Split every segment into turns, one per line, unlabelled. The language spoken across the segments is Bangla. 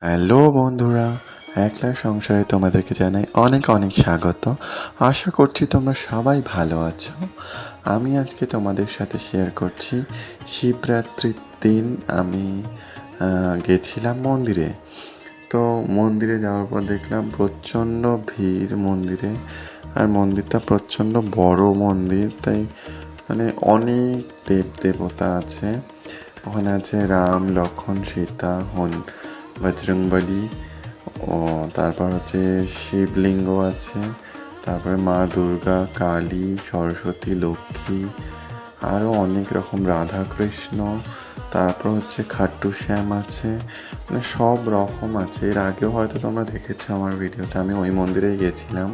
হ্যালো বন্ধুরা, একলা সংসারে তোমাদেরকে জানাই অনেক অনেক স্বাগত। আশা করছি তোমরা সবাই ভালো আছো। আমি আজকে তোমাদের সাথে শেয়ার করছি শিবরাত্রির দিন আমি গেছিলাম মন্দিরে। তো মন্দিরে যাওয়ার পর দেখলাম প্রচণ্ড ভিড় মন্দিরে, আর মন্দিরটা প্রচণ্ড বড় মন্দির, তাই মানে অনেক দেবতা আছে। ওখানে আছে রাম, লক্ষ্মণ, সীতা, বজরংবলী, ও তারপর হচ্ছে শিবলিঙ্গ আছে, তারপরে মা দুর্গা, কালী, সরস্বতী, লক্ষ্মী, আরও অনেক রকম রাধা কৃষ্ণ, তারপর হচ্ছে খাট্টু শ্যাম আছে, মানে সব রকম আছে। এর আগেও হয়তো তোমরা দেখেছো আমার ভিডিওতে, আমি ওই মন্দিরেই গেছিলাম।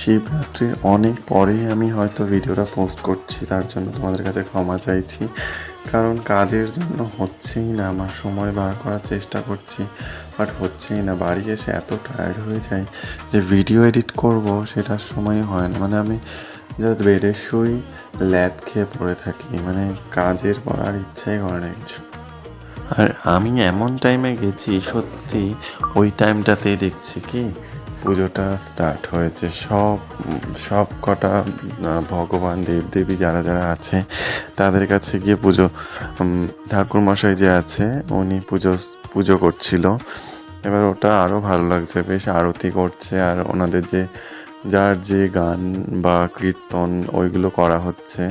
শিবরাত্রির অনেক পরেই আমি হয়তো ভিডিওটা পোস্ট করছি, তার জন্য তোমাদের কাছে ক্ষমা চাইছি, কারণ কাজের জন্য হচ্ছেই না। আমার সময় বার করার চেষ্টা করছি, বাট হচ্ছেই না। বাড়ি এসে এত টায়ার্ড হয়ে যাই যে ভিডিও এডিট করব সেটার সময় হয় না। মানে আমি জাস্ট বেডে শুই, ল্যাদ খেয়ে পড়ে থাকি, মানে কাজের করার ইচ্ছাই করে না কিছু। আর আমি এমন টাইমে গেছি, সত্যি ওই টাইমটাতেই দেখছি কি পুজোটা স্টার্ট হয়েছে। সব কটা ভগবান দেবদেবী যারা যারা আছে তাদের কাছে গিয়ে পুজো, ঠাকুরমশাই যে আছে উনি পুজো করছিল। এবার ওটা আরও ভালো লাগছে, বেশ আরতি করছে, আর ওনাদের যার যে গান বা কীর্তন ওইগুলো করা হচ্ছে।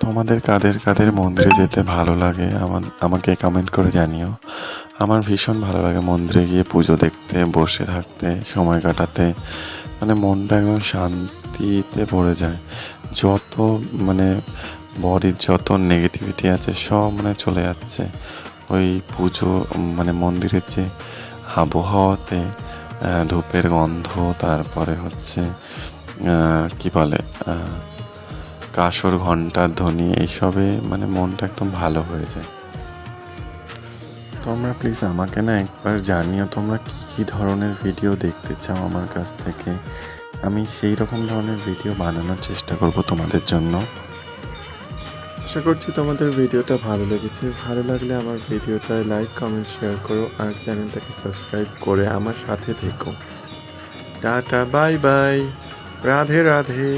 তোমাদের কাদের কাদের মন্দিরে যেতে ভালো লাগে আমাকে কমেন্ট করে জানিও। আমার ভীষণ ভালো লাগে মন্দিরে গিয়ে পুজো দেখতে, বসে থাকতে, সময় কাটাতে, মানে মনটা একদম শান্তিতে ভরে যায়। যত মানে বডির যত নেগেটিভিটি আছে সব মানে চলে যাচ্ছে ওই পুজো, মানে মন্দিরের যে আবহাওয়াতে, ধূপের গন্ধ, তারপরে হচ্ছে কি বলে কাসর ঘণ্টার ধ্বনি, এইসবে মানে মনটা একদম ভালো হয়ে যায়। তোমরা প্লিজ আমাকে না একবার জানিও তোমরা কী কী ধরনের ভিডিও দেখতে চাও আমার কাছ থেকে। আমি সেই রকম ধরনের ভিডিও বানানোর চেষ্টা করব তোমাদের জন্য। আশা করছি তোমাদের ভিডিওটা ভালো লেগেছে। ভালো লাগলে আমার ভিডিওটায় লাইক, কমেন্ট, শেয়ার করো, আর চ্যানেলটাকে সাবস্ক্রাইব করে আমার সাথে থেকো। Tata, bye bye, Radhe Radhe.